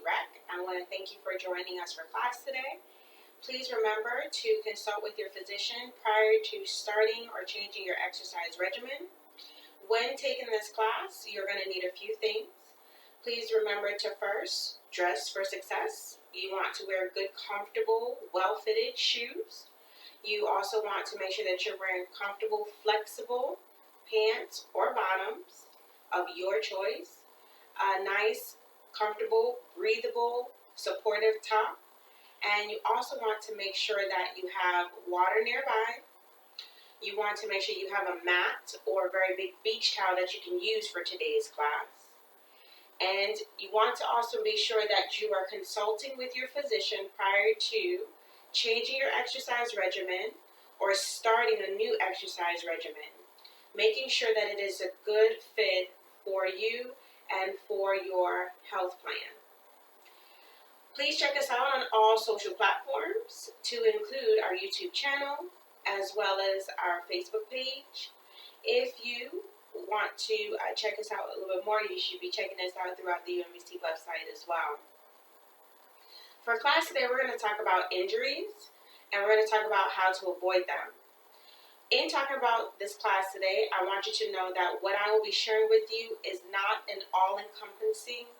Rec. I want to thank you for joining us for class today. Please remember to consult with your physician prior to starting or changing your exercise regimen. When taking this class, you're going to need a few things. Please remember to first dress for success. You want to wear good, comfortable, well-fitted shoes. You also want to make sure that you're wearing comfortable, flexible pants or bottoms of your choice. A nice, comfortable, breathable, supportive top. And you also want to make sure that you have water nearby. You want to make sure you have a mat or a very big beach towel that you can use for today's class. And you want to also be sure that you are consulting with your physician prior to changing your exercise regimen or starting a new exercise regimen, making sure that it is a good fit for you and for your health plan. Please check us out on all social platforms, to include our YouTube channel, as well as our Facebook page. If you want to check us out a little bit more, you should be checking us out throughout the UMBC website as well. For class today, we're going to talk about injuries, and we're going to talk about how to avoid them. In talking about this class today, I want you to know that what I will be sharing with you is not an all-encompassing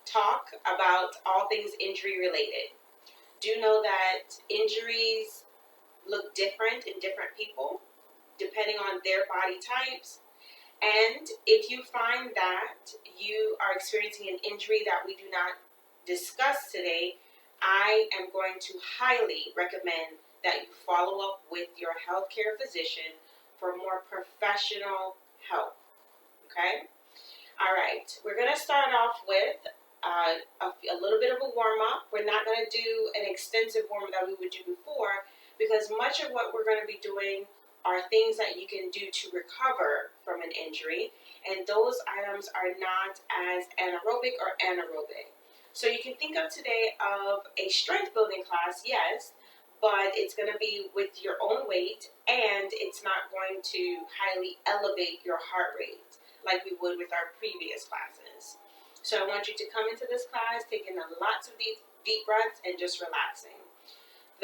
talk about all things injury related. Do know that injuries look different in different people, depending on their body types. And if you find that you are experiencing an injury that we do not discuss today, I am going to highly recommend that you follow up with your healthcare physician for more professional help. Okay? All right. We're going to start off with a little bit of a warm-up. We're not going to do an extensive warm-up that we would do before, because much of what we're going to be doing are things that you can do to recover from an injury, and those items are not as anaerobic or anaerobic. So you can think of today of a strength building class, yes, but it's going to be with your own weight, and it's not going to highly elevate your heart rate like we would with our previous classes. So I want you to come into this class taking lots of deep breaths and just relaxing.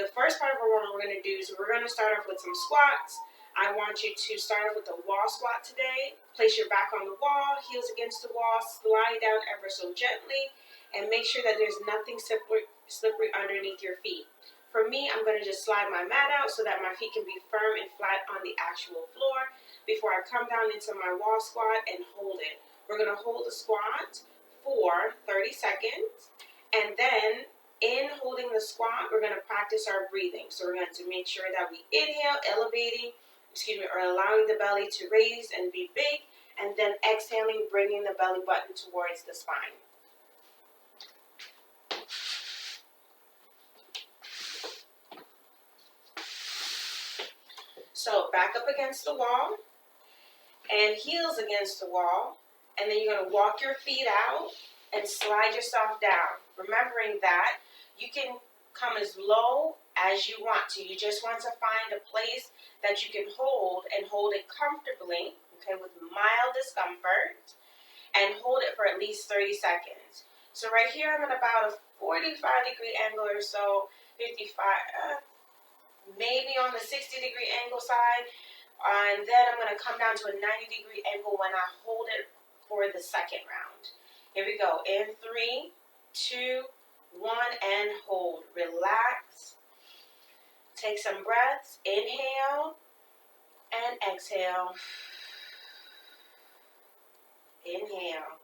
The first part of our warm-up we're going to do is we're going to start off with some squats. I want you to start off with a wall squat today. Place your back on the wall, heels against the wall, slide down ever so gently, and make sure that there's nothing slippery underneath your feet. For me, I'm going to just slide my mat out so that my feet can be firm and flat on the actual floor before I come down into my wall squat and hold it. We're going to hold the squat for 30 seconds, and then in holding the squat, we're going to practice our breathing. So we're going to make sure that we inhale, or allowing the belly to raise and be big, and then exhaling, bringing the belly button towards the spine. So back up against the wall, and heels against the wall, and then you're going to walk your feet out and slide yourself down, remembering that you can come as low as you want to. You just want to find a place that you can hold and hold it comfortably, okay, with mild discomfort, and hold it for at least 30 seconds. So right here, I'm at about a 45-degree angle or so, 55, maybe on the 60-degree angle side, and then I'm going to come down to a 90-degree angle when I hold it for the second round. Here we go. In 3, 2, 1, and hold. Relax. Take some breaths. Inhale and exhale. Inhale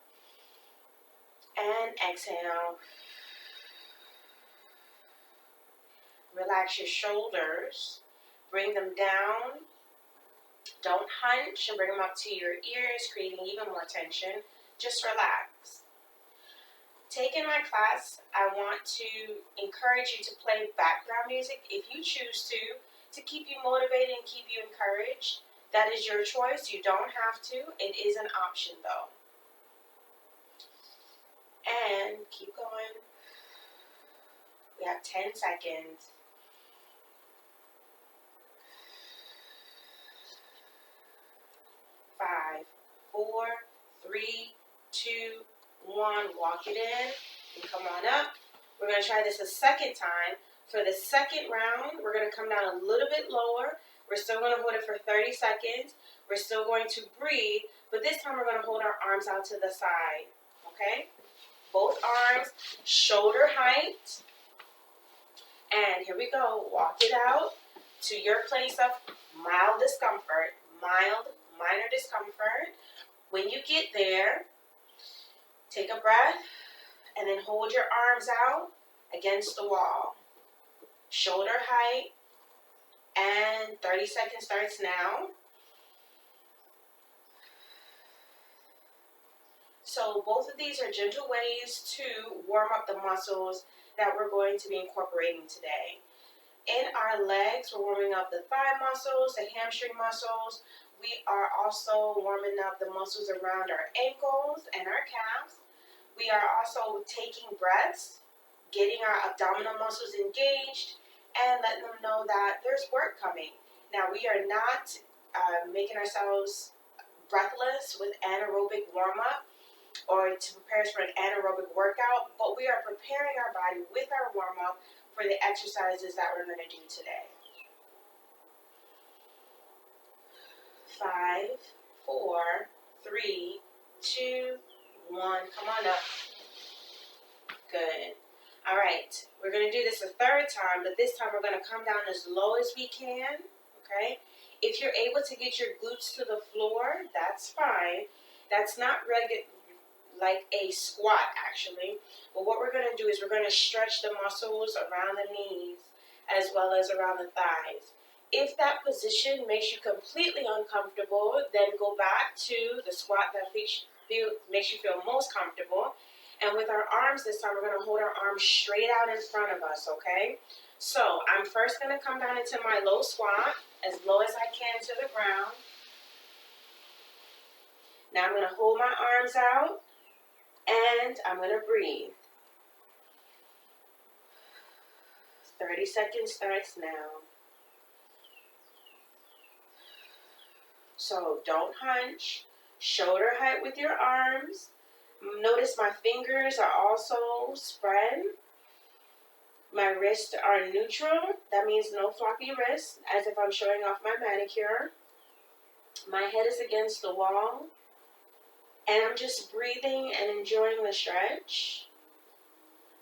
and exhale. Relax your shoulders. Bring them down. Don't hunch and bring them up to your ears, creating even more tension. Just relax. Taking my class, I want to encourage you to play background music if you choose to keep you motivated and keep you encouraged. That is your choice. You don't have to. It is an option though. And keep going. We have 10 seconds. 5, 4, 3, 2, 2, 1. Walk it in and come on up. We're going to try this a second time. For the second round, we're going to come down a little bit lower. We're still going to hold it for 30 seconds. We're still going to breathe, but this time we're going to hold our arms out to the side, okay? Both arms, shoulder height. And here we go. Walk it out to your place of mild discomfort, minor discomfort. When you get there, take a breath and then hold your arms out against the wall. Shoulder height, and 30 seconds starts now. So both of these are gentle ways to warm up the muscles that we're going to be incorporating today. In our legs, we're warming up the thigh muscles, the hamstring muscles. We are also warming up the muscles around our ankles and our calves. We are also taking breaths, getting our abdominal muscles engaged, and letting them know that there's work coming. Now, we are not making ourselves breathless with anaerobic warm-up or to prepare us for an anaerobic workout, but we are preparing our body with our warm-up for the exercises that we're going to do today. 5, 4, 3, 2, 1. Come on up. Good. All right. We're going to do this a third time, but this time we're going to come down as low as we can. Okay? If you're able to get your glutes to the floor, that's fine. That's not like a squat, actually. But what we're going to do is we're going to stretch the muscles around the knees as well as around the thighs. If that position makes you completely uncomfortable, then go back to the squat that makes you feel most comfortable. And with our arms this time, we're going to hold our arms straight out in front of us, okay? So I'm first going to come down into my low squat, as low as I can to the ground. Now I'm going to hold my arms out. And I'm going to breathe. 30 seconds starts now. So don't hunch. Shoulder height with your arms. Notice my fingers are also spread. My wrists are neutral. That means no floppy wrists, as if I'm showing off my manicure. My head is against the wall. And I'm just breathing and enjoying the stretch.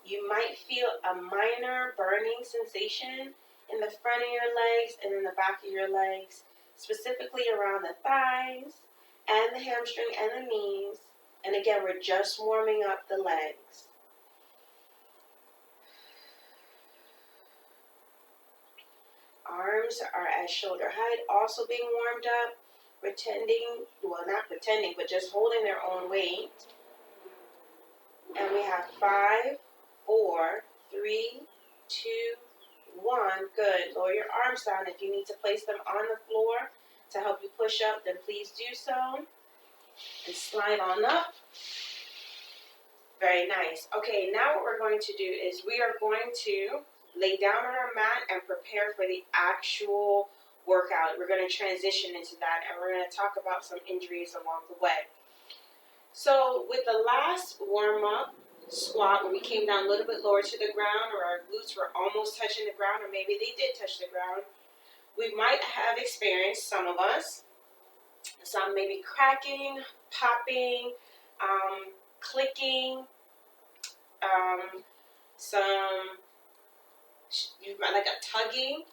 You might feel a minor burning sensation in the front of your legs and in the back of your legs, specifically around the thighs and the hamstring and the knees. And again, we're just warming up the legs. Arms are at shoulder height, also being warmed up. Not pretending, but just holding their own weight. And we have 5, 4, 3, 2, 1. Good. Lower your arms down. If you need to place them on the floor to help you push up, then please do so. And slide on up. Very nice. Okay, now what we're going to do is we are going to lay down on our mat and prepare for the actual workout. We're going to transition into that, and we're going to talk about some injuries along the way. So with the last warm-up squat, when we came down a little bit lower to the ground, or our glutes were almost touching the ground, or maybe they did touch the ground, we might have experienced, some of us, some maybe cracking, popping, clicking, like a tugging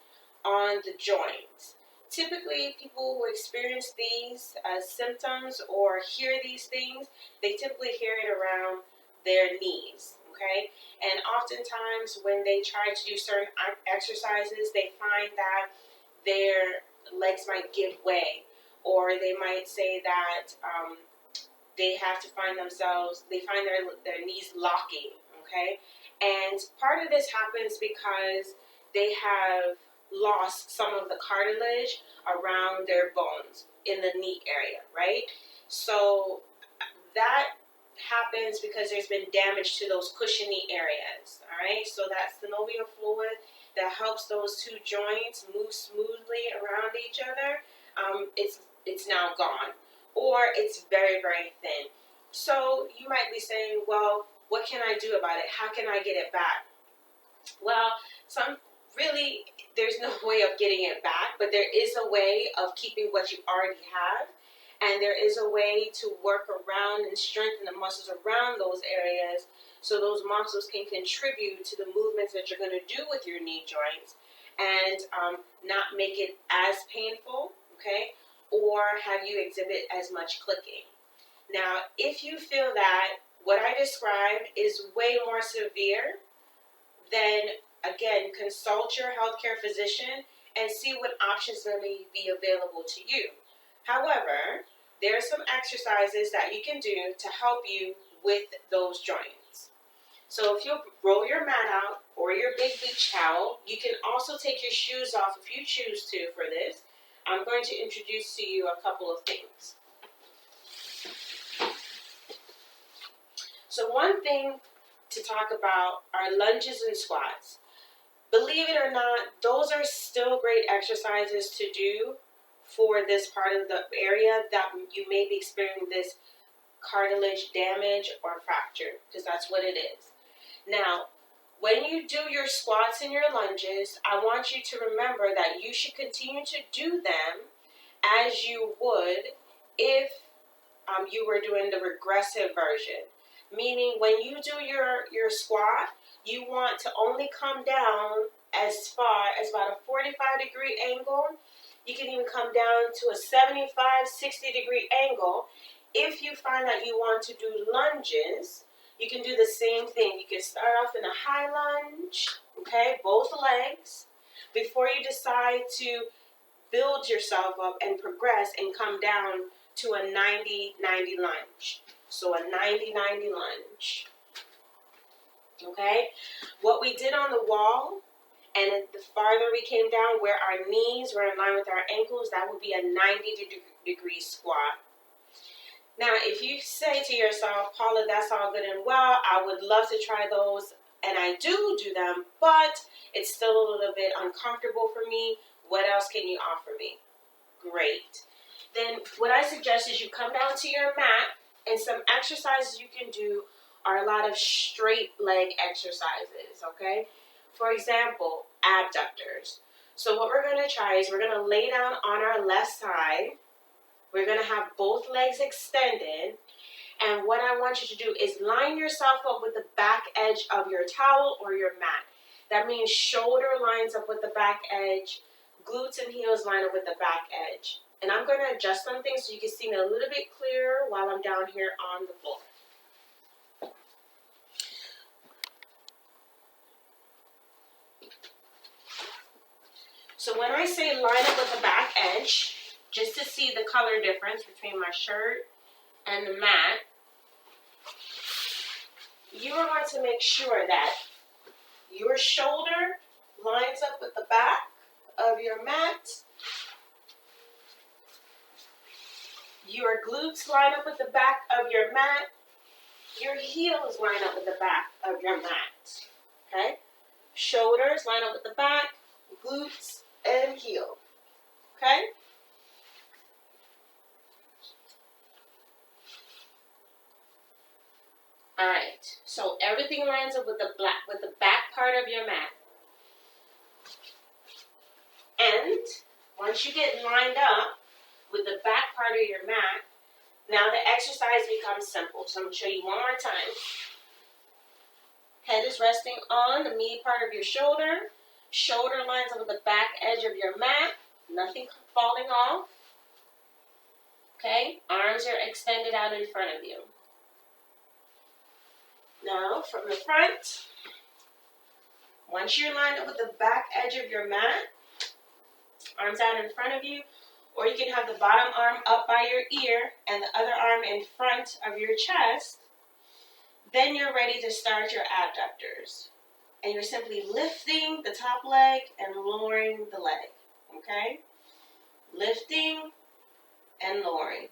on the joints. Typically, people who experience these symptoms or hear these things, they typically hear it around their knees, okay? And oftentimes when they try to do certain exercises, they find that their legs might give way, or they might say that they find their knees locking, okay? And part of this happens because they have lost some of the cartilage around their bones in the knee area, right? So that happens because there's been damage to those cushiony areas, all right? So that synovial fluid that helps those two joints move smoothly around each other, it's now gone, or it's very, very thin. So you might be saying, well, what can I do about it? How can I get it back? Well, there's no way of getting it back, but there is a way of keeping what you already have. And there is a way to work around and strengthen the muscles around those areas so those muscles can contribute to the movements that you're going to do with your knee joints and not make it as painful, okay, or have you exhibit as much clicking. Now, if you feel that what I described is way more severe, then again, consult your healthcare physician and see what options may be available to you. However, there are some exercises that you can do to help you with those joints. So if you roll your mat out or your big beach towel, you can also take your shoes off if you choose to for this. I'm going to introduce to you a couple of things. So one thing to talk about are lunges and squats. Believe it or not, those are still great exercises to do for this part of the area that you may be experiencing this cartilage damage or fracture, because that's what it is. Now, when you do your squats and your lunges, I want you to remember that you should continue to do them as you would if you were doing the regressive version. Meaning when you do your squat, you want to only come down as far as about a 45-degree angle. You can even come down to a 75, 60-degree angle. If you find that you want to do lunges, you can do the same thing. You can start off in a high lunge, okay, both legs, before you decide to build yourself up and progress and come down to a 90-90 lunge. So a 90-90 lunge. Okay? What we did on the wall, and the farther we came down where our knees were in line with our ankles, that would be a 90-degree squat. Now, if you say to yourself, Paula, that's all good and well, I would love to try those, and I do them, but it's still a little bit uncomfortable for me. What else can you offer me? Great. Then what I suggest is you come down to your mat, and some exercises you can do are a lot of straight leg exercises, okay? For example, abductors. So what we're going to try is we're going to lay down on our left side. We're going to have both legs extended. And what I want you to do is line yourself up with the back edge of your towel or your mat. That means shoulder lines up with the back edge, glutes and heels line up with the back edge. And I'm going to adjust some things so you can see me a little bit clearer while I'm down here on the floor. So when I say line up with the back edge, just to see the color difference between my shirt and the mat, you are going to make sure that your shoulder lines up with the back of your mat. Your glutes line up with the back of your mat. Your heels line up with the back of your mat. Okay? Shoulders line up with the back, glutes, and heel. Okay? Alright. So everything lines up with the back part of your mat. And once you get lined up with the back part of your mat, now the exercise becomes simple. So I'm going to show you one more time. Head is resting on the meaty part of your shoulder. Shoulder lines up with the back edge of your mat. Nothing falling off. Okay? Arms are extended out in front of you. Now, from the front, once you're lined up with the back edge of your mat, arms out in front of you, or you can have the bottom arm up by your ear and the other arm in front of your chest. Then you're ready to start your abductors. And you're simply lifting the top leg and lowering the leg. Okay? Lifting and lowering.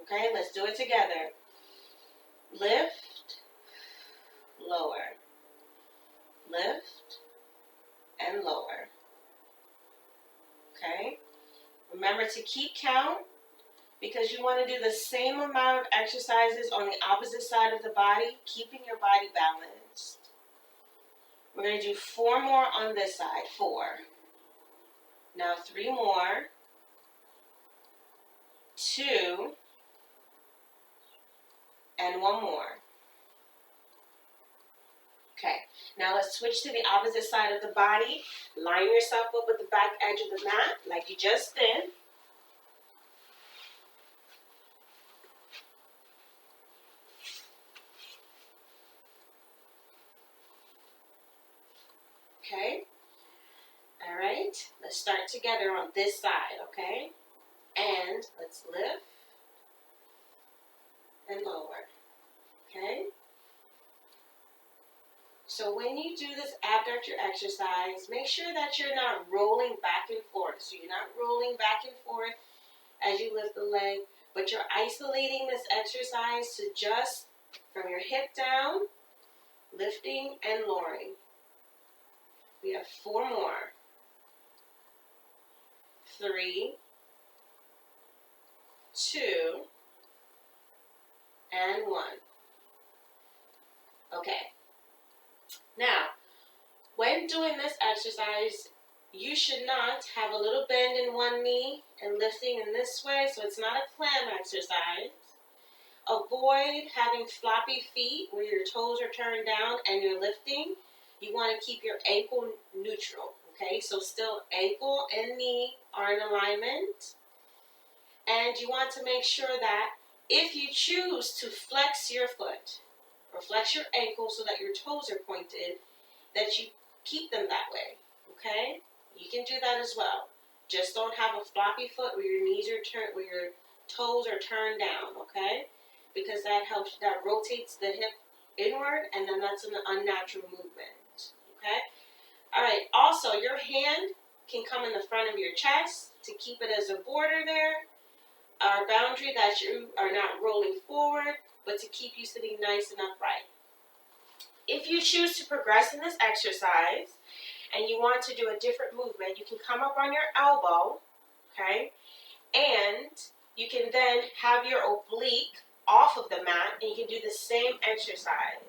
Okay, let's do it together. Lift, lower. Lift and lower. Okay? Remember to keep count. because you want to do the same amount of exercises on the opposite side of the body, keeping your body balanced. We're going to do 4 more on this side. 4. Now 3 more. 2. And 1 more. Okay, now let's switch to the opposite side of the body. Line yourself up with the back edge of the mat like you just did. Okay, all right, let's start together on this side, okay? And let's lift and lower, okay? So when you do this abductor exercise, make sure that you're not rolling back and forth. So you're not rolling back and forth as you lift the leg, but you're isolating this exercise to just from your hip down, lifting and lowering. We have 4 more. 3, 2, and 1. Okay. Now, when doing this exercise, you should not have a little bend in one knee and lifting in this way, so it's not a clam exercise. Avoid having floppy feet where your toes are turned down and you're lifting. You want to keep your ankle neutral, okay? So still ankle and knee are in alignment. And you want to make sure that if you choose to flex your foot or flex your ankle so that your toes are pointed, that you keep them that way, okay? You can do that as well. Just don't have a floppy foot where your knees are turned, where your toes are turned down, okay? Because that helps, that rotates the hip inward, and then that's an unnatural movement, okay? All right, also your hand can come in the front of your chest to keep it as a border there, or boundary that you are not rolling forward, but to keep you sitting nice and upright. If you choose to progress in this exercise and you want to do a different movement, you can come up on your elbow, okay? And you can then have your oblique off of the mat and you can do the same exercise.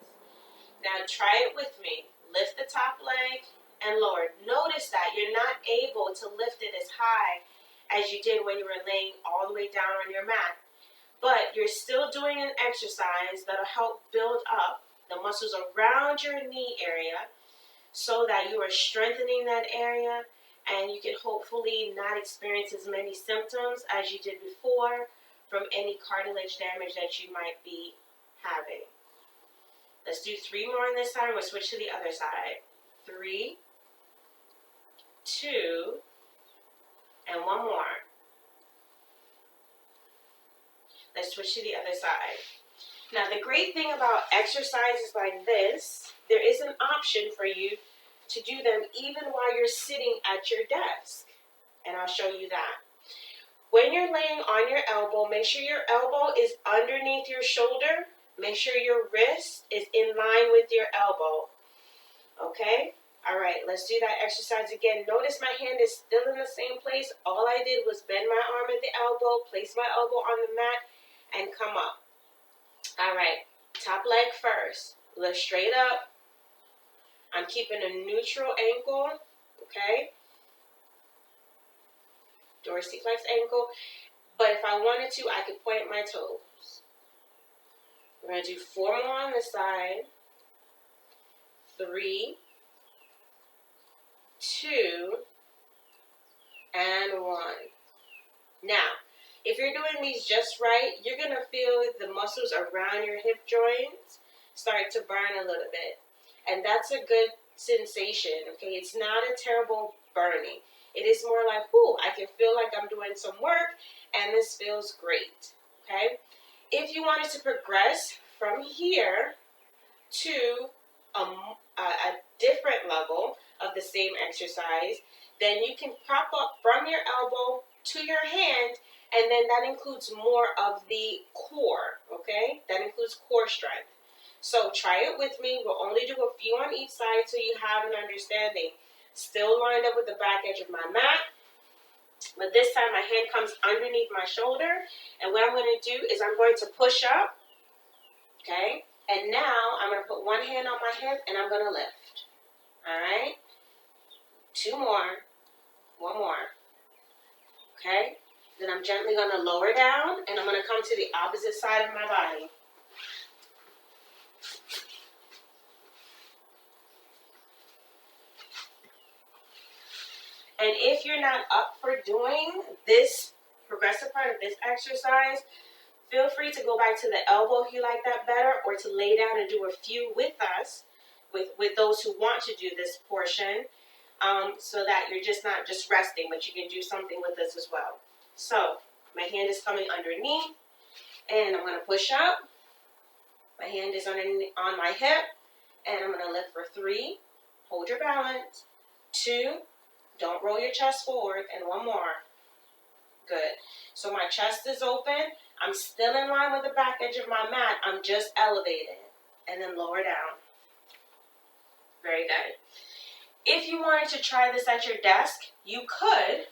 Now try it with me. Lift the top leg and lower. Notice that you're not able to lift it as high as you did when you were laying all the way down on your mat. But you're still doing an exercise that'll help build up the muscles around your knee area so that you are strengthening that area and you can hopefully not experience as many symptoms as you did before from any cartilage damage that you might be having. Let's do 3 more on this side. We'll switch to the other side. 3, 2, and 1 more. Let's switch to the other side. Now, the great thing about exercises like this, there is an option for you to do them even while you're sitting at your desk. And I'll show you that. When you're laying on your elbow, make sure your elbow is underneath your shoulder. Make sure your wrist is in line with your elbow. Okay? All right, let's do that exercise again. Notice my hand is still in the same place. All I did was bend my arm at the elbow, place my elbow on the mat, and come up. All right, top leg first. Lift straight up. I'm keeping a neutral ankle, okay? Dorsiflex ankle. But if I wanted to, I could point my toes. We're going to do 4 more on this side. 3, 2, and 1. Now, if you're doing these just right, you're going to feel the muscles around your hip joints start to burn a little bit. And that's a good sensation, okay? It's not a terrible burning. It is more like, ooh, I can feel like I'm doing some work, and this feels great, okay? If you wanted to progress from here to a different level of the same exercise, then you can prop up from your elbow to your hand, and then that includes more of the core, okay? That includes core strength. So try it with me. We'll only do a few on each side so you have an understanding. Still lined up with the back edge of my mat. But this time my hand comes underneath my shoulder. And what I'm going to do is I'm going to push up. Okay? And now I'm going to put one hand on my hip and I'm going to lift. All right? 2 more. 1 more. Okay? Then I'm gently going to lower down and I'm going to come to the opposite side of my body. And if you're not up for doing this progressive part of this exercise, feel free to go back to the elbow if you like that better, or to lay down and do a few with us, with those who want to do this portion, so that you're just not just resting, but you can do something with this as well. So my hand is coming underneath, and I'm going to push up. My hand is on my hip, and I'm going to lift for 3. Hold your balance. 2. Don't roll your chest forward, and 1 more. Good. So my chest is open. I'm still in line with the back edge of my mat. I'm just elevated. And then lower down. Very good. If you wanted to try this at your desk, you could.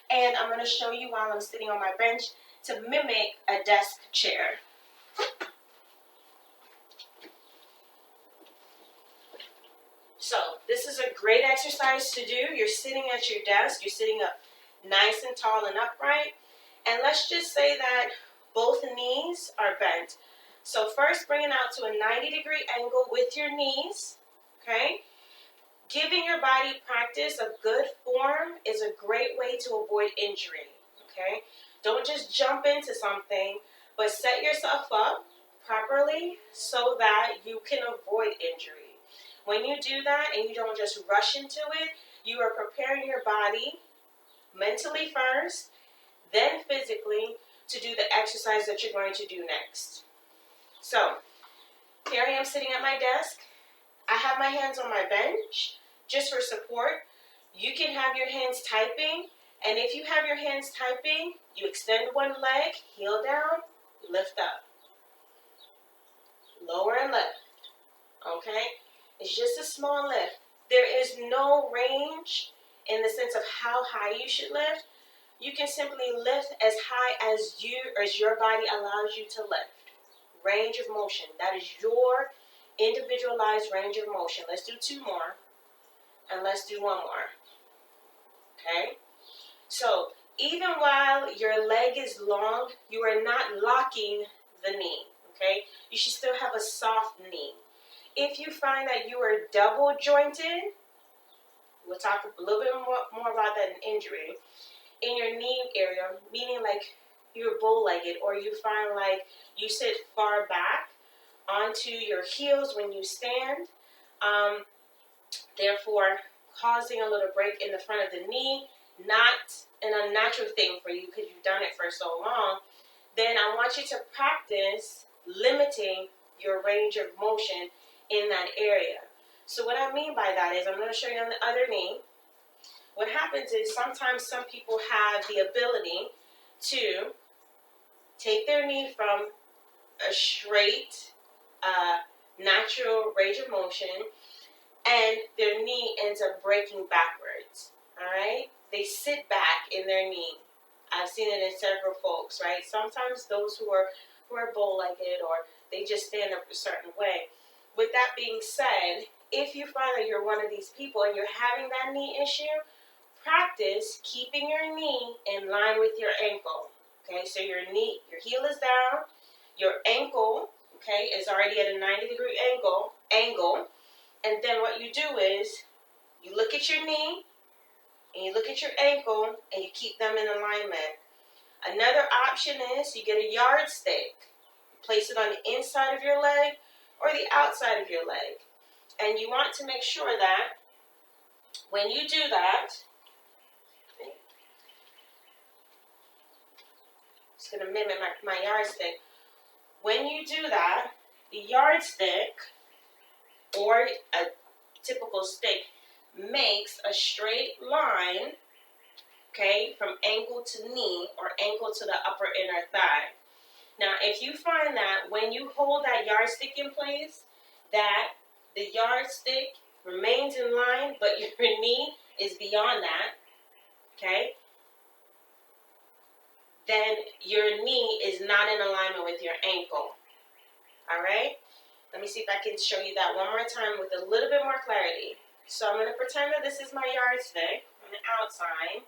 And I'm going to show you while I'm sitting on my bench to mimic a desk chair. So this is a great exercise to do. You're sitting at your desk. You're sitting up nice and tall and upright. And let's just say that both knees are bent. So first, bring it out to a 90-degree angle with your knees, okay? Giving your body practice of good form is a great way to avoid injury, okay? Don't just jump into something, but set yourself up properly so that you can avoid injury. When you do that and you don't just rush into it, you are preparing your body mentally first, then physically, to do the exercise that you're going to do next. So, here I am sitting at my desk. I have my hands on my bench just for support. You can have your hands typing, and if you have your hands typing, you extend one leg, heel down, lift up. Lower and lift. Okay? It's just a small lift. There is no range in the sense of how high you should lift. You can simply lift as high as your body allows you to lift. Range of motion. That is your individualized range of motion. Let's do 2 more. And let's do 1 more. Okay? So, even while your leg is long, you are not locking the knee. Okay? You should still have a soft knee. If you find that you are double jointed, we'll talk a little bit more about that in injury, in your knee area, meaning like you're bow-legged, or you find like you sit far back onto your heels when you stand, therefore causing a little break in the front of the knee, not an unnatural thing for you because you've done it for so long, then I want you to practice limiting your range of motion in that area. So what I mean by that is, I'm going to show you on the other knee. What happens is sometimes some people have the ability to take their knee from a straight, natural range of motion, and their knee ends up breaking backwards, all right? They sit back in their knee. I've seen it in several folks, right? Sometimes those who are bow-legged, or they just stand up a certain way. With that being said, if you find that you're one of these people and you're having that knee issue, practice keeping your knee in line with your ankle. Okay, so your heel is down, your ankle, okay, is already at a 90-degree angle, and then what you do is you look at your knee and you look at your ankle and you keep them in alignment. Another option is you get a yardstick, place it on the inside of your leg or the outside of your leg, and you want to make sure that when you do that, it's going to mimic my yardstick. When you do that, the yardstick, or a typical stick, makes a straight line, okay, from ankle to knee or ankle to the upper inner thigh. Now, if you find that when you hold that yardstick in place, that the yardstick remains in line, but your knee is beyond that, okay, then your knee is not in alignment with your ankle. All right? Let me see if I can show you that one more time with a little bit more clarity. So I'm going to pretend that this is my yardstick on the outside,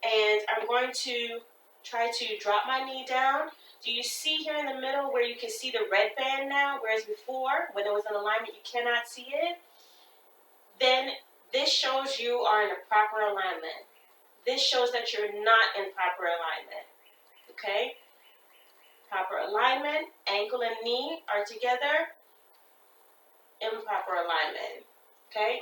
and I'm going to try to drop my knee down. Do you see here in the middle where you can see the red band now, whereas before, when it was in alignment, you cannot see it? Then this shows you are in a proper alignment. This shows that you're not in proper alignment, okay? Proper alignment, ankle and knee are together, improper alignment, okay?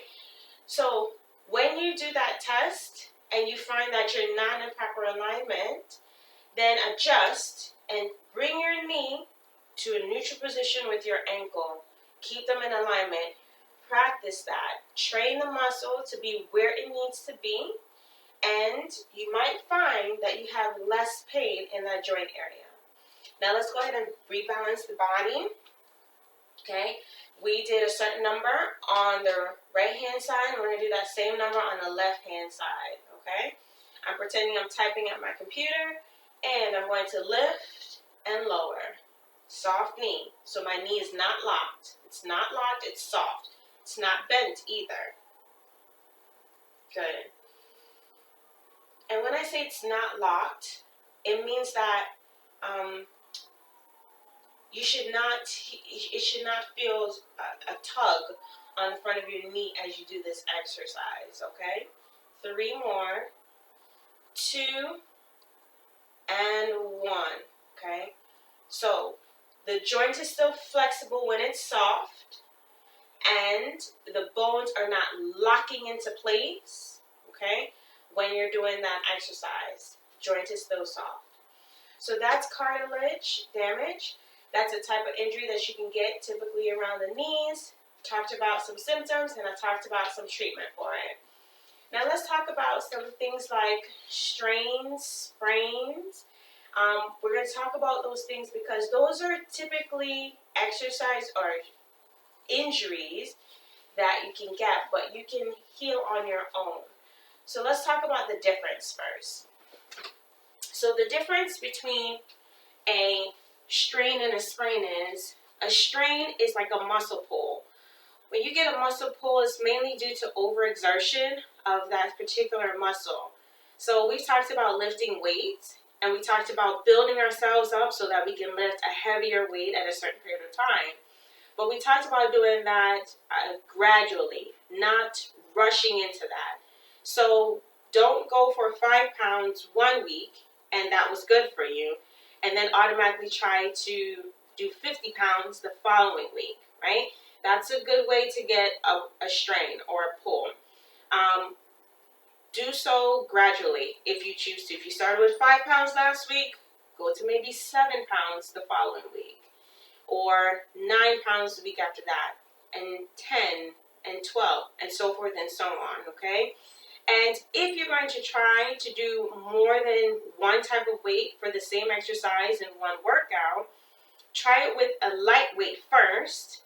So when you do that test and you find that you're not in proper alignment, then adjust and bring your knee to a neutral position with your ankle. Keep them in alignment. Practice that. Train the muscle to be where it needs to be, and you might find that you have less pain in that joint area. Now let's go ahead and rebalance the body. Okay, we did a certain number on the right hand side, and we're going to do that same number on the left hand side. Okay, I'm pretending I'm typing at my computer, and I'm going to lift and lower. Soft knee. So my knee is not locked. It's not locked, it's soft. It's not bent either. Good. And when I say it's not locked, it means that it should not feel a tug on the front of your knee as you do this exercise, okay? 3 more, 2, and 1, okay? So the joint is still flexible when it's soft, and the bones are not locking into place, okay, when you're doing that exercise. Joint is still soft. So that's cartilage damage. That's a type of injury that you can get typically around the knees. Talked about some symptoms, and I talked about some treatment for it. Now let's talk about some things like strains, sprains. We're going to talk about those things because those are typically exercise or injuries that you can get, but you can heal on your own. So let's talk about the difference first. So the difference between a strain and a sprain is, a strain is like a muscle pull. When you get a muscle pull, it's mainly due to overexertion of that particular muscle. So we've talked about lifting weights, and we talked about building ourselves up so that we can lift a heavier weight at a certain period of time. But we talked about doing that gradually, not rushing into that. So don't go for 5 pounds 1 week, and that was good for you, and then automatically try to do 50 pounds the following week, right? That's a good way to get a strain or a pull. Do so gradually if you choose to. If you started with 5 pounds last week, go to maybe 7 pounds the following week, or 9 pounds the week after that, and 10 and 12, and so forth and so on, okay? And if you're going to try to do more than one type of weight for the same exercise in one workout, try it with a lightweight first,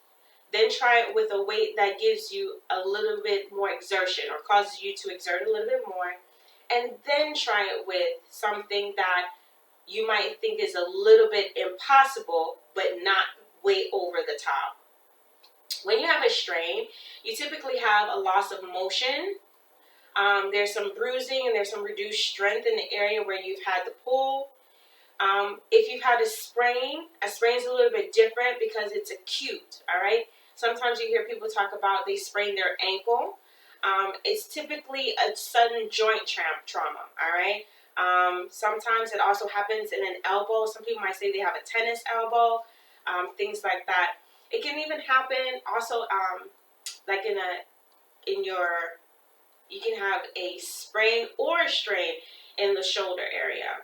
then try it with a weight that gives you a little bit more exertion or causes you to exert a little bit more, and then try it with something that you might think is a little bit impossible, but not way over the top. When you have a strain, you typically have a loss of motion. There's some bruising and there's some reduced strength in the area where you've had the pull. If you've had a sprain is a little bit different because it's acute, all right? Sometimes you hear people talk about they sprain their ankle. It's typically a sudden joint trauma, all right? Sometimes it also happens in an elbow. Some people might say they have a tennis elbow, things like that. It can even happen also like you can have a sprain or a strain in the shoulder area.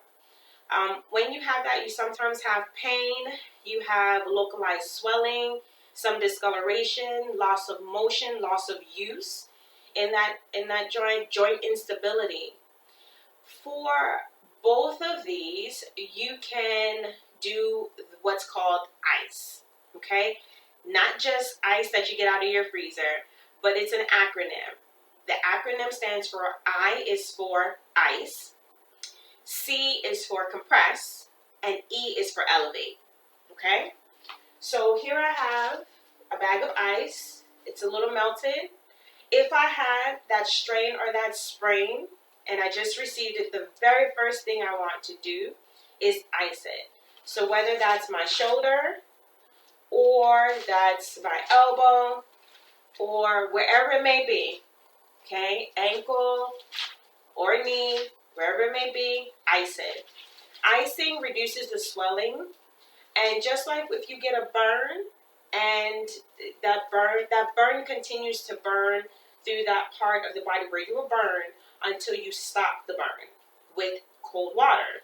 When you have that, you sometimes have pain, you have localized swelling, some discoloration, loss of motion, loss of use in that joint instability. For both of these, you can do what's called ICE, okay? Not just ice that you get out of your freezer, but it's an acronym. The acronym stands for I is for ice, C is for compress, and E is for elevate. Okay? So here I have a bag of ice. It's a little melted. If I had that strain or that sprain and I just received it, the very first thing I want to do is ice it. So whether that's my shoulder or that's my elbow or wherever it may be, okay, ankle or knee, wherever it may be, ice it. Icing reduces the swelling, and just like if you get a burn and that burn continues to burn through that part of the body where you were burned until you stop the burn with cold water.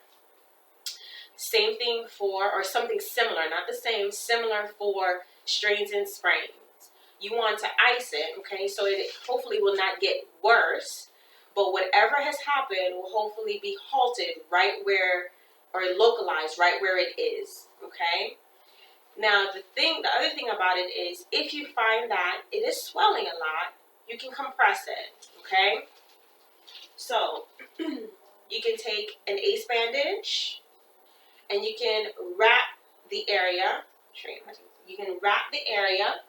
Same thing for, or something similar, not the same, similar for strains and sprains. You want to ice it, okay, so it hopefully will not get worse, but whatever has happened will hopefully be halted right where, or localized right where it is, okay? Now, the other thing about it is, if you find that it is swelling a lot, you can compress it, okay? So, you can take an ace bandage, and you can wrap the area, you can wrap the area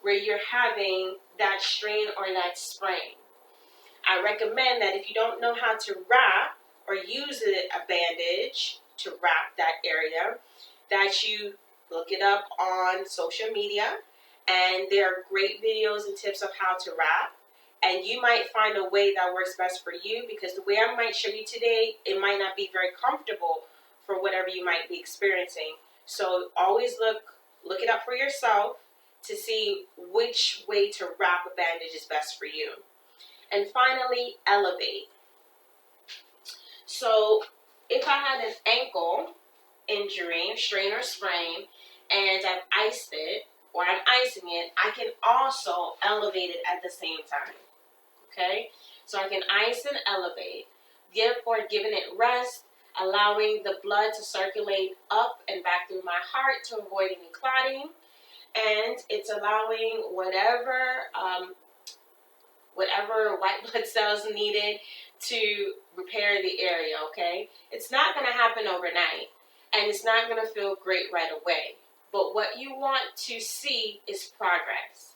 where you're having that strain or that sprain. I recommend that if you don't know how to wrap or use a bandage to wrap that area, that you look it up on social media, and there are great videos and tips of how to wrap, and you might find a way that works best for you, because the way I might show you today, it might not be very comfortable for whatever you might be experiencing. So always look it up for yourself to see which way to wrap a bandage is best for you. And finally, elevate. So if I had an ankle injury, strain or sprain, and I've iced it, or I'm icing it, I can also elevate it at the same time. Okay? So I can ice and elevate, therefore giving it rest, allowing the blood to circulate up and back through my heart to avoid any clotting, and it's allowing whatever white blood cells needed to repair the area, okay? It's not going to happen overnight, and it's not going to feel great right away. But what you want to see is progress.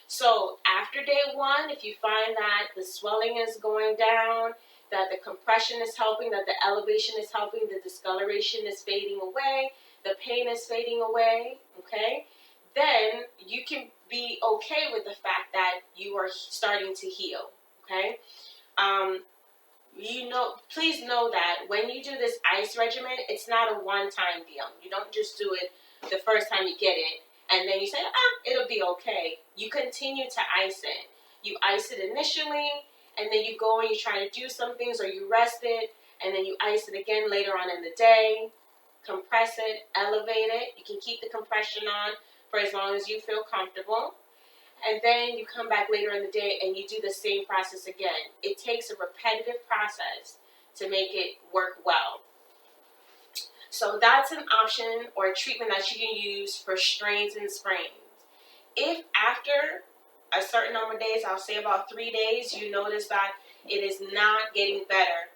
So after day 1, if you find that the swelling is going down, that the compression is helping, that the elevation is helping, the discoloration is fading away, the pain is fading away, okay? Then you can be okay with the fact that you are starting to heal, okay? Please know that when you do this ice regimen, it's not a one-time deal. You don't just do it the first time you get it, and then you say, it'll be okay. You continue to ice it. You ice it initially, and then you go and you try to do some things, or you rest it, and then you ice it again later on in the day. Compress it, elevate it. You can keep the compression on for as long as you feel comfortable. And then you come back later in the day and you do the same process again. It takes a repetitive process to make it work well. So that's an option or a treatment that you can use for strains and sprains. If after a certain number of days, I'll say about 3 days, you notice that it is not getting better,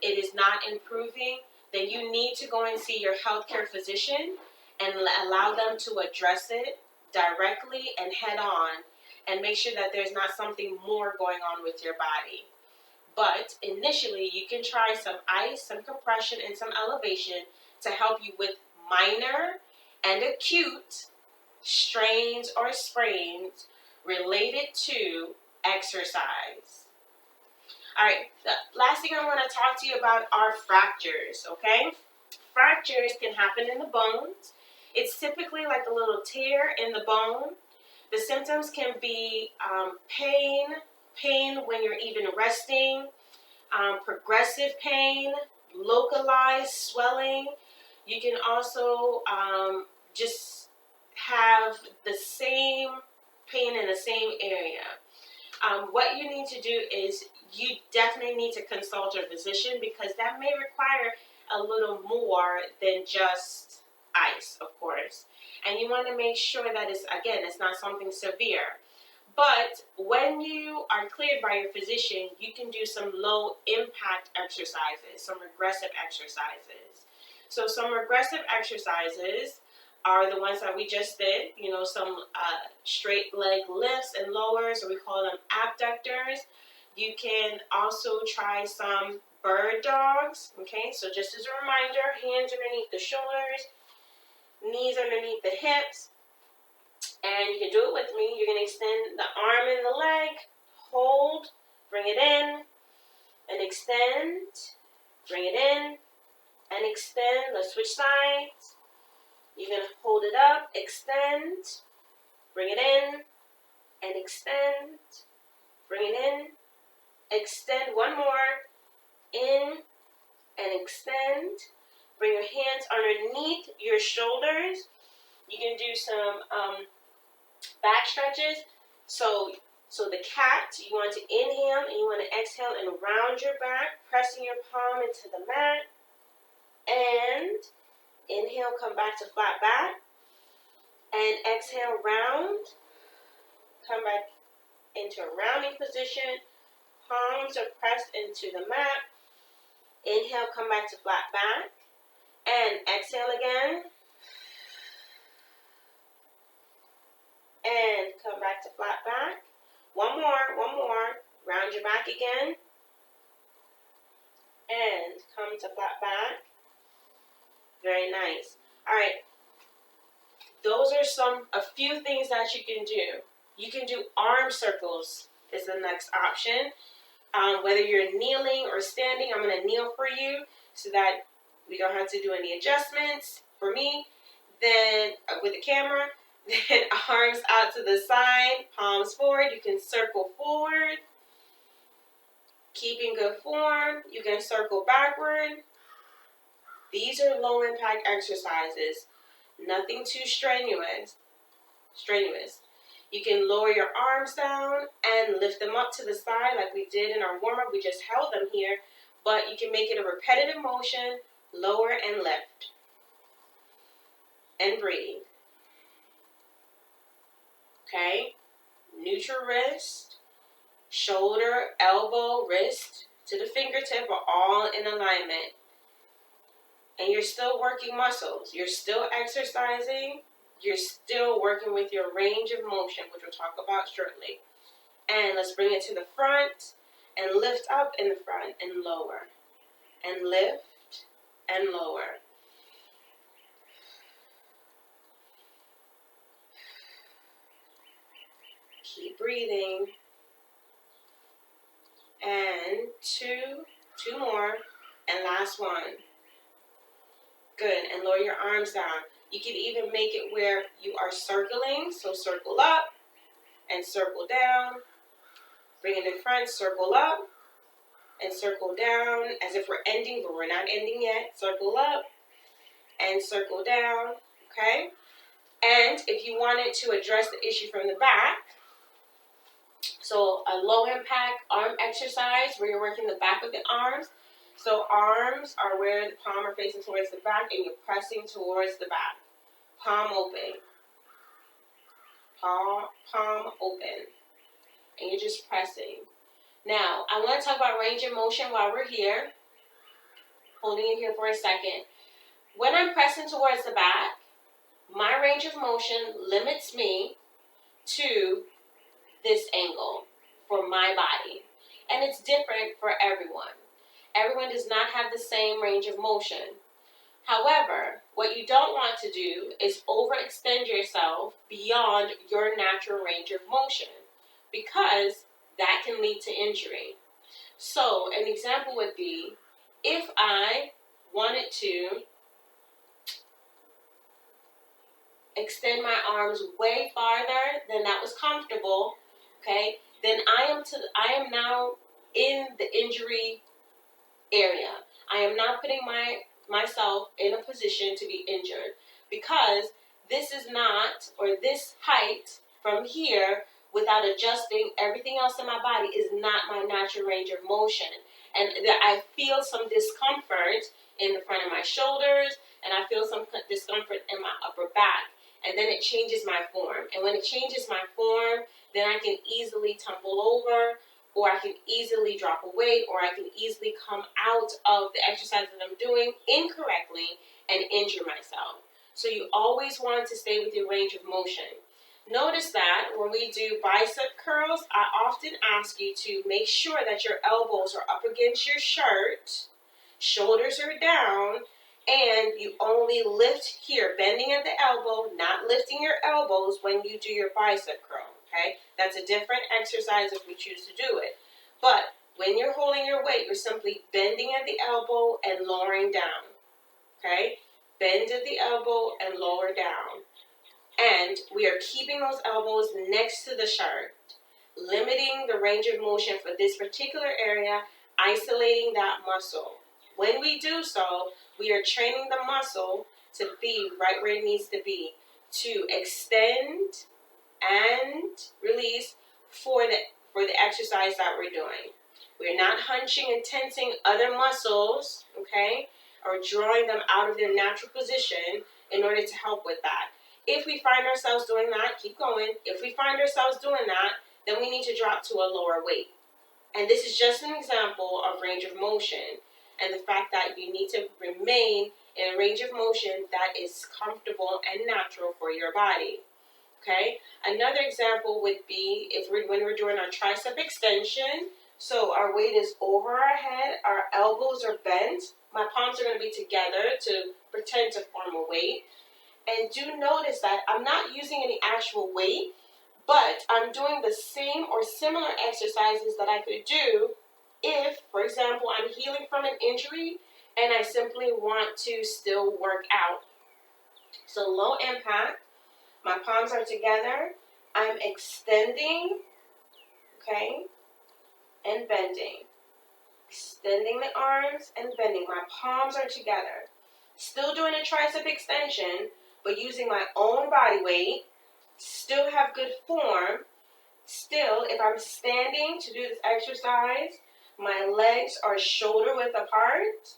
it is not improving, then you need to go and see your healthcare physician and allow them to address it directly and head on, and make sure that there's not something more going on with your body. But initially, you can try some ice, some compression, and some elevation to help you with minor and acute strains or sprains related to exercise. All right, the last thing I want to talk to you about are fractures, okay? Fractures can happen in the bones. It's typically like a little tear in the bone. The symptoms can be pain when you're even resting, progressive pain, localized swelling. You can also just have the same pain in the same area. What you need to do is you definitely need to consult your physician, because that may require a little more than just ice, of course. And you want to make sure that it's not something severe. But when you are cleared by your physician, you can do some low impact exercises, some regressive exercises. So some regressive exercises are the ones that we just did, some straight leg lifts and lowers, or we call them abductors. You can also try some bird dogs, okay? So just as a reminder, hands underneath the shoulders, knees underneath the hips, and you can do it with me. You're going to extend the arm and the leg, hold, bring it in, and extend, bring it in, and extend. Let's switch sides. You're going to hold it up, extend, bring it in, and extend, bring it in, extend. One more, in, and extend. Bring your hands underneath your shoulders. You can do some back stretches. So the cat, you want to inhale and you want to exhale and round your back, pressing your palm into the mat. And inhale, come back to flat back. And exhale, round. Come back into a rounding position. Palms are pressed into the mat. Inhale, come back to flat back. And exhale again. And come back to flat back. One more. Round your back again. And come to flat back. Very nice. All right. Those are a few things that you can do. You can do arm circles is the next option. Whether you're kneeling or standing, I'm going to kneel for you so that we don't have to do any adjustments for me. Then with the camera, then arms out to the side, palms forward. You can circle forward, keeping good form. You can circle backward. These are low impact exercises. Nothing too strenuous. You can lower your arms down and lift them up to the side like we did in our warm-up. We just held them here, but you can make it a repetitive motion, lower and lift. And breathe. Okay? Neutral wrist, shoulder, elbow, wrist to the fingertip are all in alignment. And you're still working muscles. You're still exercising. You're still working with your range of motion, which we'll talk about shortly. And let's bring it to the front and lift up in the front and lower. And lift and lower. Keep breathing. And two more, and last one. Good, and lower your arms down. You can even make it where you are circling, so circle up and circle down. Bring it in front, circle up and circle down as if we're ending, but we're not ending yet. Circle up and circle down, okay? And if you wanted to address the issue from the back, so a low impact arm exercise where you're working the back of the arms. So arms are where the palm are facing towards the back and you're pressing towards the back. Palm open. Palm open. And you're just pressing. Now, I want to talk about range of motion while we're here. Holding it here for a second. When I'm pressing towards the back, my range of motion limits me to this angle for my body. And it's different for everyone. Everyone does not have the same range of motion. However, what you don't want to do is overextend yourself beyond your natural range of motion because that can lead to injury. So an example would be if I wanted to extend my arms way farther than that was comfortable, okay, then I am now in the injury area. I am not putting myself in a position to be injured because this is not, or this height from here without adjusting everything else in my body is not my natural range of motion. And I feel some discomfort in the front of my shoulders and I feel some discomfort in my upper back. And then it changes my form. And when it changes my form, then I can easily tumble over, or I can easily drop a weight, or I can easily come out of the exercise that I'm doing incorrectly and injure myself. So you always want to stay with your range of motion. Notice that when we do bicep curls, I often ask you to make sure that your elbows are up against your shirt, shoulders are down, and you only lift here, bending at the elbow, not lifting your elbows when you do your bicep curl, okay? That's a different exercise if we choose to do it. But when you're holding your weight, you're simply bending at the elbow and lowering down, okay? Bend at the elbow and lower down. And we are keeping those elbows next to the shirt, limiting the range of motion for this particular area, isolating that muscle. When we do so, we are training the muscle to be right where it needs to be, to extend and release for the exercise that we're doing. We're not hunching and tensing other muscles, okay, or drawing them out of their natural position in order to help with that. If we find ourselves doing that, keep going. If we find ourselves doing that, then we need to drop to a lower weight. And this is just an example of range of motion and the fact that you need to remain in a range of motion that is comfortable and natural for your body. Okay? Another example would be when we're doing our tricep extension. So our weight is over our head, our elbows are bent, my palms are going to be together to pretend to form a weight. And do notice that I'm not using any actual weight, but I'm doing the same or similar exercises that I could do if, for example, I'm healing from an injury and I simply want to still work out. So low impact, my palms are together, I'm extending, okay, and bending. Extending the arms and bending. My palms are together. Still doing a tricep extension, but using my own body weight. Still have good form. Still, if I'm standing to do this exercise, my legs are shoulder width apart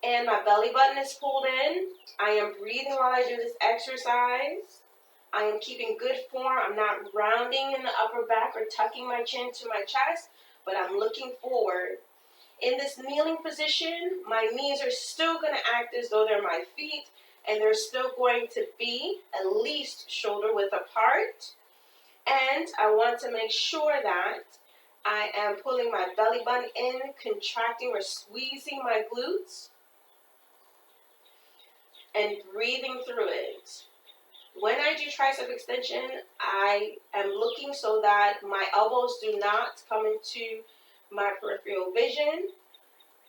and my belly button is pulled in. I am breathing while I do this exercise. I am keeping good form. I'm not rounding in the upper back or tucking my chin to my chest, but I'm looking forward. In this kneeling position, my knees are still going to act as though they're my feet, and they're still going to be at least shoulder width apart. And I want to make sure that I am pulling my belly button in, contracting or squeezing my glutes, and breathing through it. When I do tricep extension, I am looking so that my elbows do not come into my peripheral vision,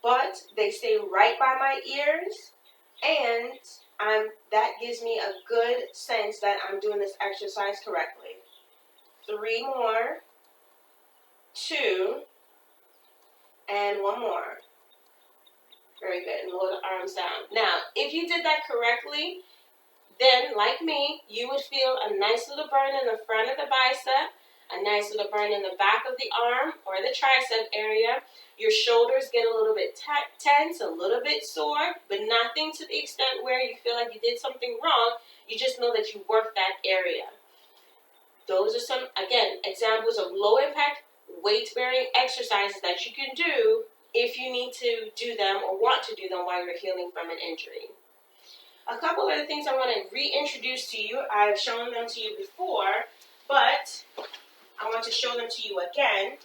but they stay right by my ears, and that gives me a good sense that I'm doing this exercise correctly. 3 more, 2, and 1 more. Very good, and lower the arms down. Now, if you did that correctly, then, like me, you would feel a nice little burn in the front of the bicep, a nice little burn in the back of the arm or the tricep area. Your shoulders get a little bit tense, a little bit sore, but nothing to the extent where you feel like you did something wrong. You just know that you worked that area. Those are some, again, examples of low-impact, weight-bearing exercises that you can do if you need to do them or want to do them while you're healing from an injury. A couple other things I want to reintroduce to you. I've shown them to you before, but I want to show them to you again.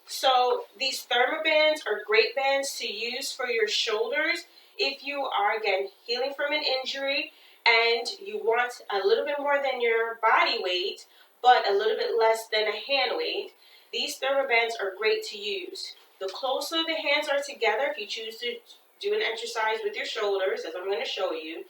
So these thermobands are great bands to use for your shoulders if you are, again, healing from an injury and you want a little bit more than your body weight, but a little bit less than a hand weight. These thermobands are great to use. The closer the hands are together, if you choose to do an exercise with your shoulders, as I'm going to show you,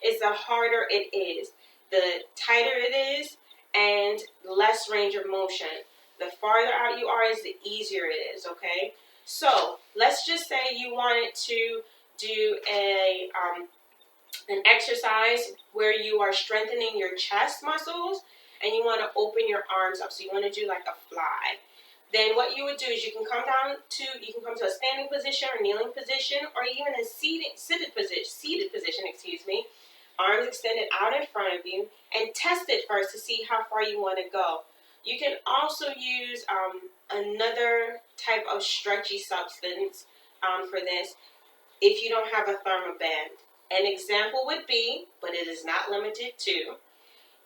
is the harder it is. The tighter it is and less range of motion. The farther out you are is the easier it is, okay? So let's just say you wanted to do an exercise where you are strengthening your chest muscles and you want to open your arms up. So you want to do like a fly. Then what you would do is you can come to a standing position or kneeling position or even a seated position, arms extended out in front of you, and test it first to see how far you want to go. You can also use another type of stretchy substance for this if you don't have a thermoband. An example would be, but it is not limited to,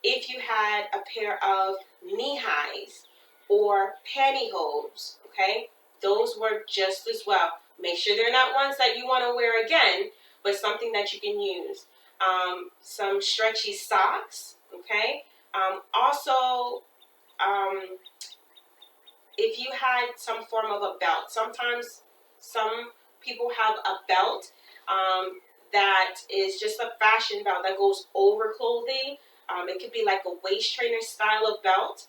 if you had a pair of knee highs or pantyhose, okay? Those work just as well. Make sure they're not ones that you want to wear again, but something that you can use. Some stretchy socks, okay? Also, if you had some form of a belt, sometimes some people have a belt that is just a fashion belt that goes over clothing. It could be like a waist trainer style of belt,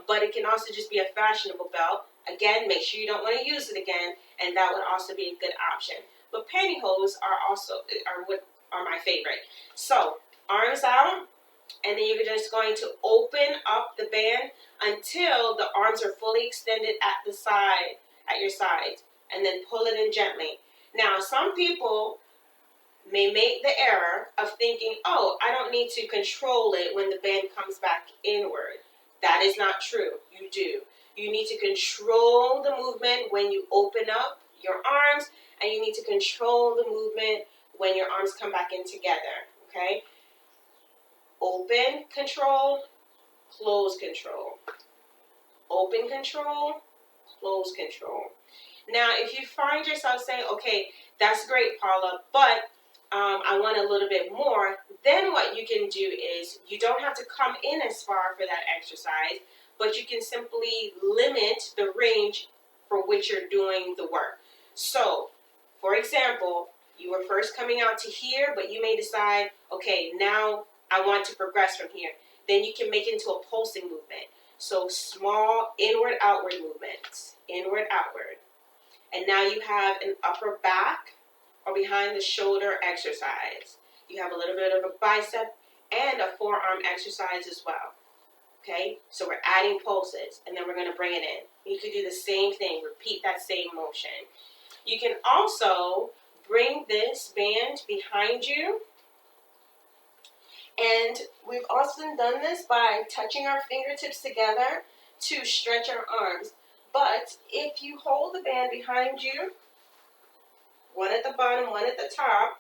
but it can also just be a fashionable belt. Again, make sure you don't want to use it again, and that would also be a good option. But pantyhose are my favorite. So arms out, and then you're just going to open up the band until the arms are fully extended at your sides, and then pull it in gently. Now, some people may make the error of thinking, oh, I don't need to control it when the band comes back inward. That is not true. You do. You need to control the movement when you open up your arms, and you need to control the movement when your arms come back in together, okay? Open control, close control. Open control, close control. Now, if you find yourself saying, okay, that's great, Paula, but I want a little bit more, then what you can do is you don't have to come in as far for that exercise, but you can simply limit the range for which you're doing the work. So, for example, you were first coming out to here, but you may decide, okay, now I want to progress from here. Then you can make it into a pulsing movement. So small inward, outward movements. Inward, outward. And now you have an upper back or behind the shoulder exercise. You have a little bit of a bicep and a forearm exercise as well. Okay? So we're adding pulses, and then we're going to bring it in. You could do the same thing. Repeat that same motion. You can also bring this band behind you. And we've often done this by touching our fingertips together to stretch our arms. But if you hold the band behind you, one at the bottom, one at the top,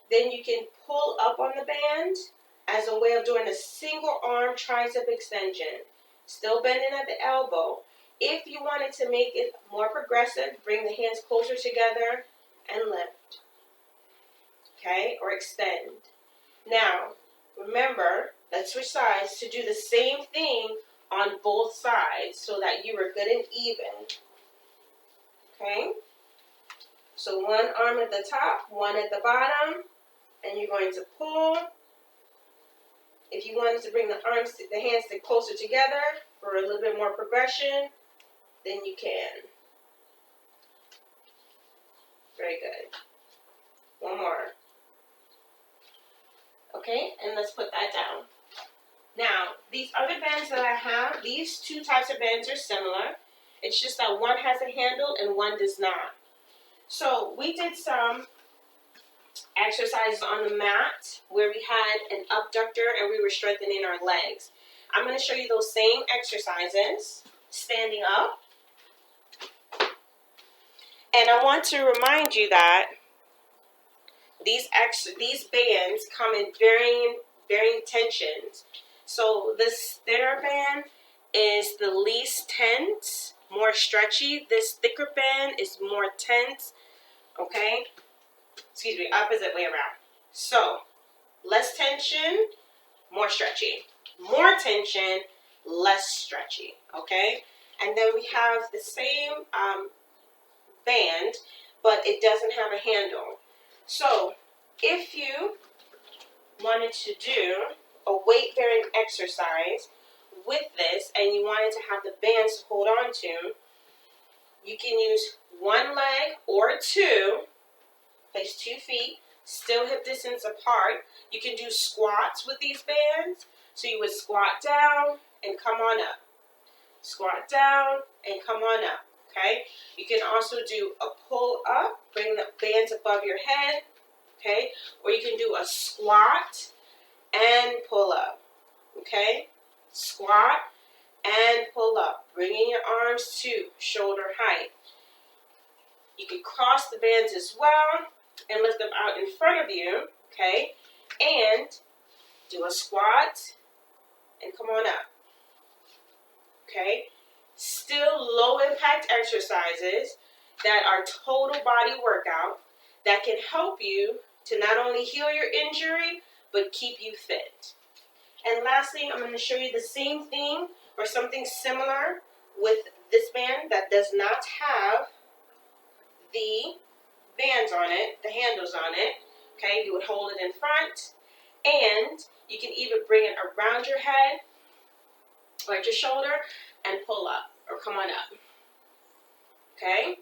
then you can pull up on the band as a way of doing a single arm tricep extension. Still bending at the elbow. If you wanted to make it more progressive, bring the hands closer together and lift. Okay, or extend. Now, remember, let's switch sides to do the same thing on both sides so that you are good and even. Okay? So one arm at the top, one at the bottom, and you're going to pull. If you wanted to bring the hands closer together for a little bit more progression, then you can. Very good. One more. Okay, and let's put that down. Now, these other bands that I have, these two types of bands are similar. It's just that one has a handle and one does not. So we did some exercises on the mat where we had an abductor and we were strengthening our legs. I'm going to show you those same exercises, standing up. And I want to remind you that these bands come in varying tensions. So this thinner band is the least tense, more stretchy. This thicker band is more tense, okay? Excuse me, opposite way around. So, less tension, more stretchy. More tension, less stretchy, okay? And then we have the same band, but it doesn't have a handle. So, if you wanted to do a weight-bearing exercise with this and you wanted to have the bands to hold on to, you can use one leg or two, place 2 feet, still hip distance apart. You can do squats with these bands. So you would squat down and come on up. Squat down and come on up, okay? You can also do a pull up, bring the bands above your head, okay? Or you can do a squat and pull up, okay? Squat and pull up, bringing your arms to shoulder height. You can cross the bands as well and lift them out in front of you, okay? And do a squat and come on up, okay? Still low impact exercises that are total body workout that can help you to not only heal your injury, but keep you fit. And lastly, I'm going to show you the same thing or something similar with this band that does not have the bands on it, the handles on it. Okay, you would hold it in front, and you can even bring it around your head or at your shoulder and pull up or come on up. Okay?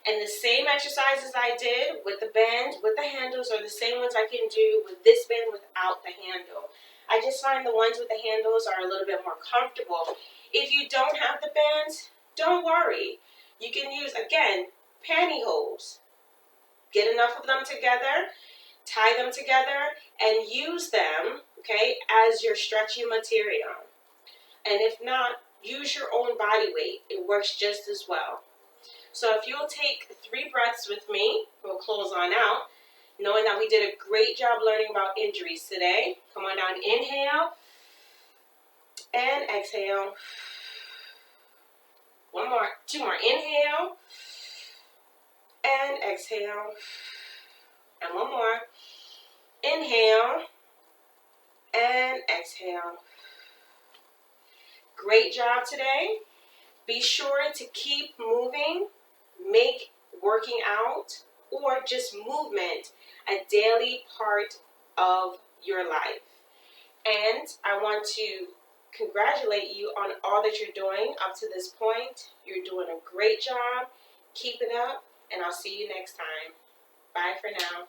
And the same exercises I did with the band, with the handles, are the same ones I can do with this band without the handle. I just find the ones with the handles are a little bit more comfortable. If you don't have the bands, don't worry. You can use, again, pantyhose. Get enough of them together, tie them together, and use them, okay, as your stretchy material. And if not, use your own body weight. It works just as well. So if you'll take 3 breaths with me, we'll close on out, knowing that we did a great job learning about injuries today. Come on down, inhale, and exhale. 1 more, 2 more, inhale, and exhale. And 1 more, inhale, and exhale. Great job today. Be sure to keep moving. Make working out or just movement a daily part of your life. And I want to congratulate you on all that you're doing up to this point. You're doing a great job. Keep it up, and I'll see you next time. Bye for now.